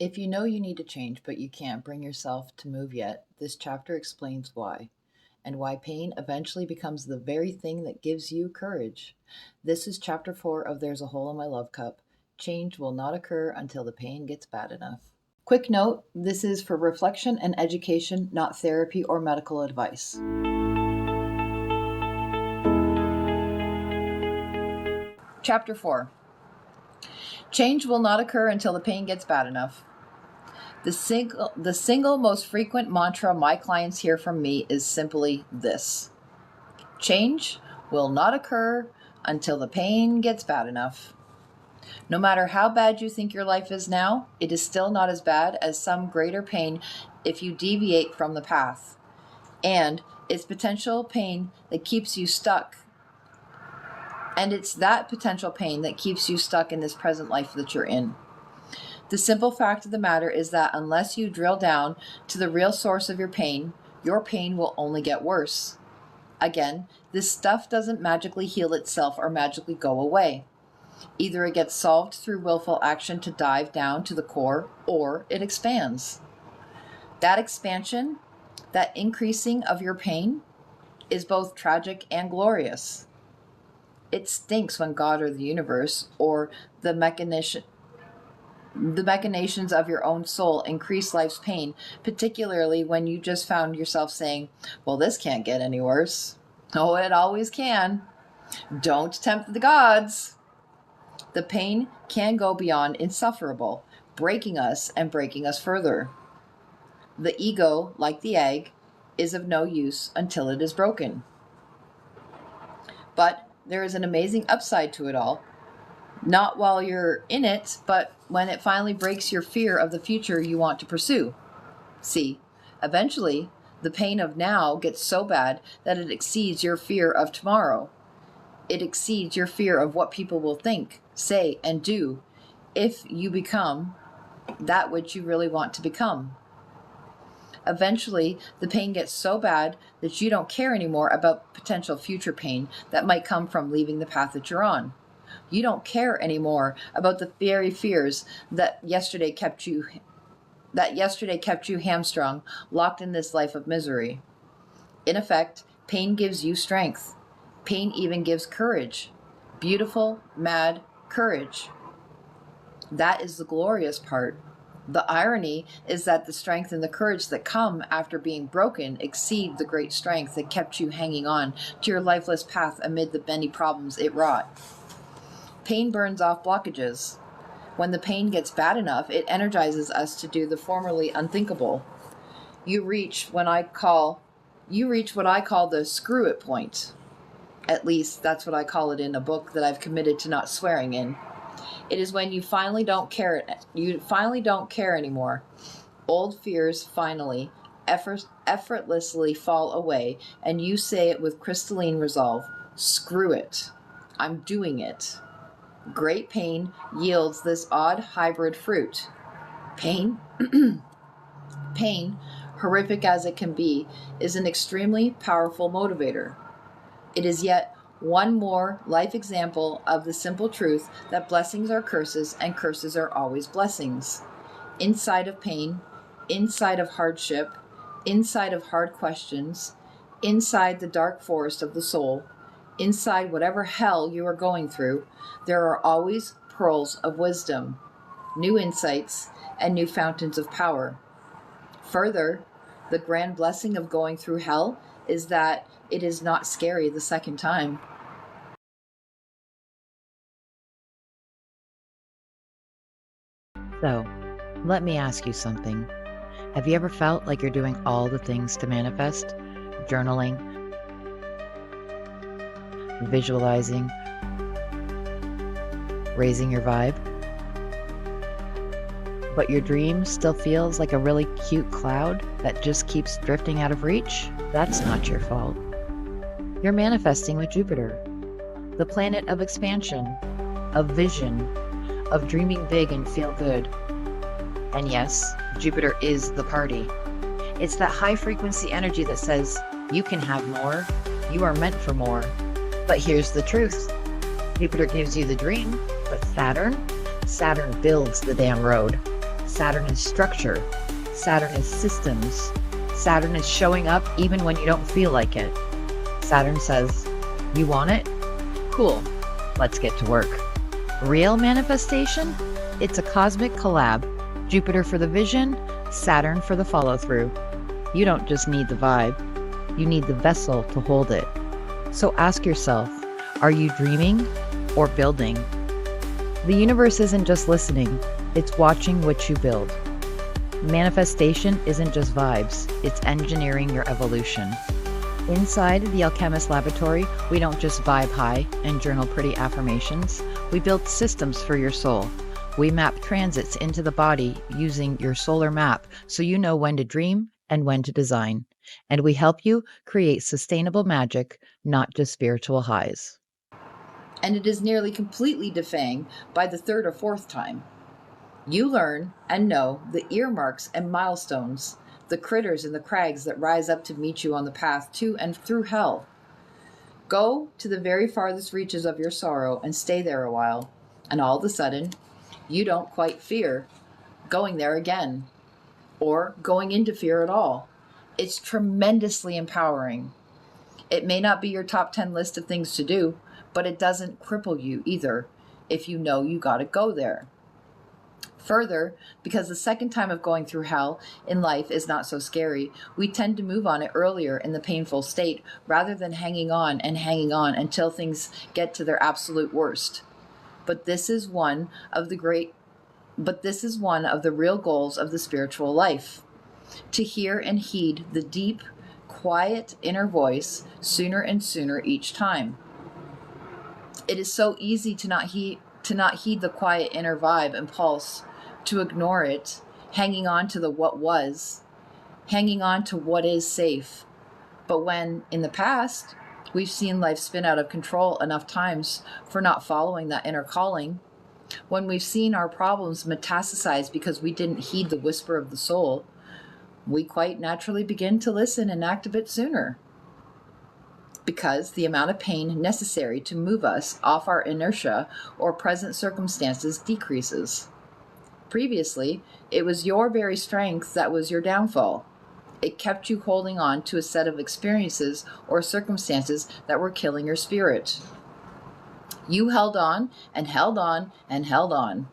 If you know you need to change but you can't bring yourself to move yet, this chapter explains why, and why pain eventually becomes the very thing that gives you courage. This is chapter 4 of There's a Hole in My Love Cup. Change will not occur until the pain gets bad enough. Quick note, this is for reflection and education, not therapy or medical advice. Chapter 4. Change will not occur until the pain gets bad enough. The single most frequent mantra my clients hear from me is simply this: change will not occur until the pain gets bad enough. No matter how bad you think your life is now, it is still not as bad as some greater pain if you deviate from the path. And it's potential pain that keeps you stuck. And it's that potential pain that keeps you stuck in this present life that you're in. The simple fact of the matter is that unless you drill down to the real source of your pain will only get worse. Again, this stuff doesn't magically heal itself or magically go away. Either it gets solved through willful action to dive down to the core, or it expands. That expansion, that increasing of your pain, is both tragic and glorious. It stinks when God or the universe or the machinations of your own soul increase life's pain, particularly when you just found yourself saying, well, this can't get any worse. Oh, it always can. Don't tempt the gods. The pain can go beyond insufferable, breaking us and breaking us further. The ego, like the egg, is of no use until it is broken. But there is an amazing upside to it all. Not while you're in it, but when it finally breaks your fear of the future you want to pursue. See, eventually, the pain of now gets so bad that it exceeds your fear of tomorrow. It exceeds your fear of what people will think, say, and do if you become that which you really want to become. Eventually, the pain gets so bad that you don't care anymore about potential future pain that might come from leaving the path that you're on. You don't care anymore about the very fears that yesterday kept you hamstrung, locked in this life of misery. In effect, pain gives you strength. Pain even gives courage. Beautiful, mad courage. That is the glorious part. The irony is that the strength and the courage that come after being broken exceed the great strength that kept you hanging on to your lifeless path amid the many problems it wrought. Pain burns off blockages. When the pain gets bad enough, it energizes us to do the formerly unthinkable. You reach what I call the screw it point. At least that's what I call it in a book that I've committed to not swearing in. It is when you finally don't care. You finally don't care anymore. Old fears finally, effortlessly fall away, and you say it with crystalline resolve. Screw it. I'm doing it. Great pain yields this odd hybrid fruit. Pain, horrific as it can be, is an extremely powerful motivator. It is yet one more life example of the simple truth that blessings are curses and curses are always blessings. Inside of pain, inside of hardship, inside of hard questions, inside the dark forest of the soul, inside whatever hell you are going through, there are always pearls of wisdom, new insights, and new fountains of power. Further, the grand blessing of going through hell is that it is not scary the second time. So, let me ask you something. Have you ever felt like you're doing all the things to manifest? Journaling, visualizing, raising your vibe? But your dream still feels like a really cute cloud that just keeps drifting out of reach? That's not your fault. You're manifesting with Jupiter, the planet of expansion, of vision, of dreaming big and feel good. And yes, Jupiter is the party. It's that high frequency energy that says, you can have more, you are meant for more. But here's the truth. Jupiter gives you the dream, but Saturn builds the damn road. Saturn is structure. Saturn is systems. Saturn is showing up even when you don't feel like it. Saturn says, "You want it? Cool. Let's get to work." Real manifestation? It's a cosmic collab. Jupiter for the vision, Saturn for the follow-through. You don't just need the vibe. You need the vessel to hold it. So ask yourself, are you dreaming or building? The universe isn't just listening, it's watching what you build. Manifestation isn't just vibes, it's engineering your evolution. Inside the Alchemist Laboratory, we don't just vibe high and journal pretty affirmations. We build systems for your soul. We map transits into the body using your solar map so you know when to dream and when to design. And we help you create sustainable magic, not just spiritual highs. And it is nearly completely defang by the third or fourth time. You learn and know the earmarks and milestones, the critters and the crags that rise up to meet you on the path to and through hell. Go to the very farthest reaches of your sorrow and stay there a while, and all of a sudden, you don't quite fear going there again, or going into fear at all. It's tremendously empowering. It may not be your top 10 list of things to do, but it doesn't cripple you either if you know you gotta go there. Further, because the second time of going through hell in life is not so scary, we tend to move on it earlier in the painful state rather than hanging on until things get to their absolute worst. But this is one of the real goals of the spiritual life. To hear and heed the deep, quiet inner voice sooner and sooner each time. It is so easy to not heed the quiet inner vibe and pulse, to ignore it, hanging on to the what was, hanging on to what is safe. But when, in the past, we've seen life spin out of control enough times for not following that inner calling, when we've seen our problems metastasize because we didn't heed the whisper of the soul, we quite naturally begin to listen and act a bit sooner. Because the amount of pain necessary to move us off our inertia or present circumstances decreases. Previously, it was your very strength that was your downfall. It kept you holding on to a set of experiences or circumstances that were killing your spirit. You held on and held on and held on.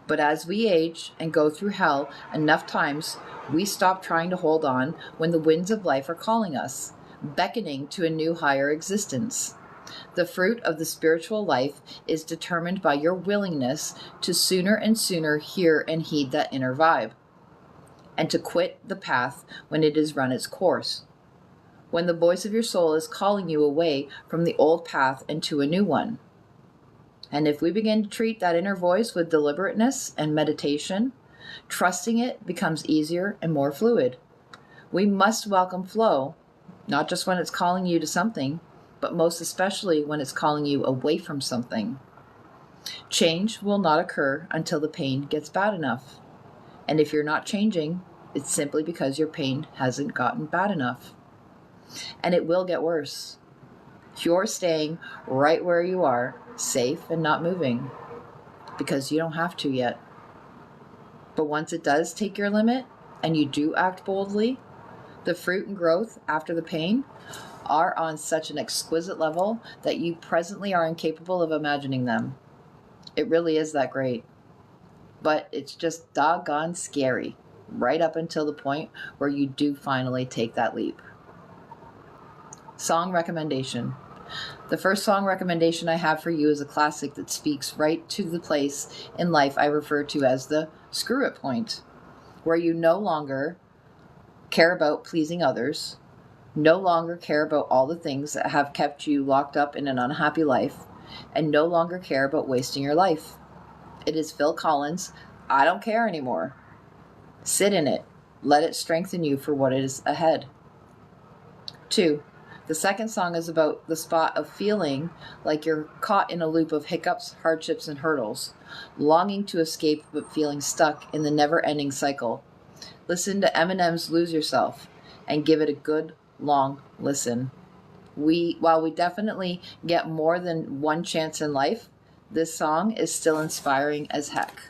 But as we age and go through hell enough times, we stop trying to hold on when the winds of life are calling us, beckoning to a new higher existence. The fruit of the spiritual life is determined by your willingness to sooner and sooner hear and heed that inner vibe, and to quit the path when it has run its course, when the voice of your soul is calling you away from the old path and to a new one. And if we begin to treat that inner voice with deliberateness and meditation, trusting it becomes easier and more fluid. We must welcome flow, not just when it's calling you to something, but most especially when it's calling you away from something. Change will not occur until the pain gets bad enough. And if you're not changing, it's simply because your pain hasn't gotten bad enough. And it will get worse. You're staying right where you are, safe and not moving, because you don't have to yet. But once it does take your limit, and you do act boldly, the fruit and growth after the pain are on such an exquisite level that you presently are incapable of imagining them. It really is that great. But it's just doggone scary, right up until the point where you do finally take that leap. Song recommendation. The first song recommendation I have for you is a classic that speaks right to the place in life I refer to as the screw it point, where you no longer care about pleasing others, no longer care about all the things that have kept you locked up in an unhappy life, and no longer care about wasting your life. It is Phil Collins' I Don't Care Anymore. Sit in it. Let it strengthen you for what is ahead. 2. The second song is about the spot of feeling like you're caught in a loop of hiccups, hardships, and hurdles, longing to escape but feeling stuck in the never-ending cycle. Listen to Eminem's Lose Yourself and give it a good, long listen. While we definitely get more than one chance in life, this song is still inspiring as heck.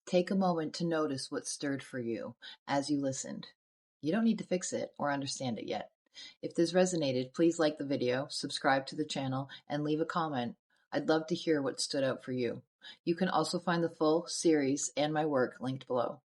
Take a moment to notice what stirred for you as you listened. You don't need to fix it or understand it yet. If this resonated, please like the video, subscribe to the channel, and leave a comment. I'd love to hear what stood out for you. You can also find the full series and my work linked below.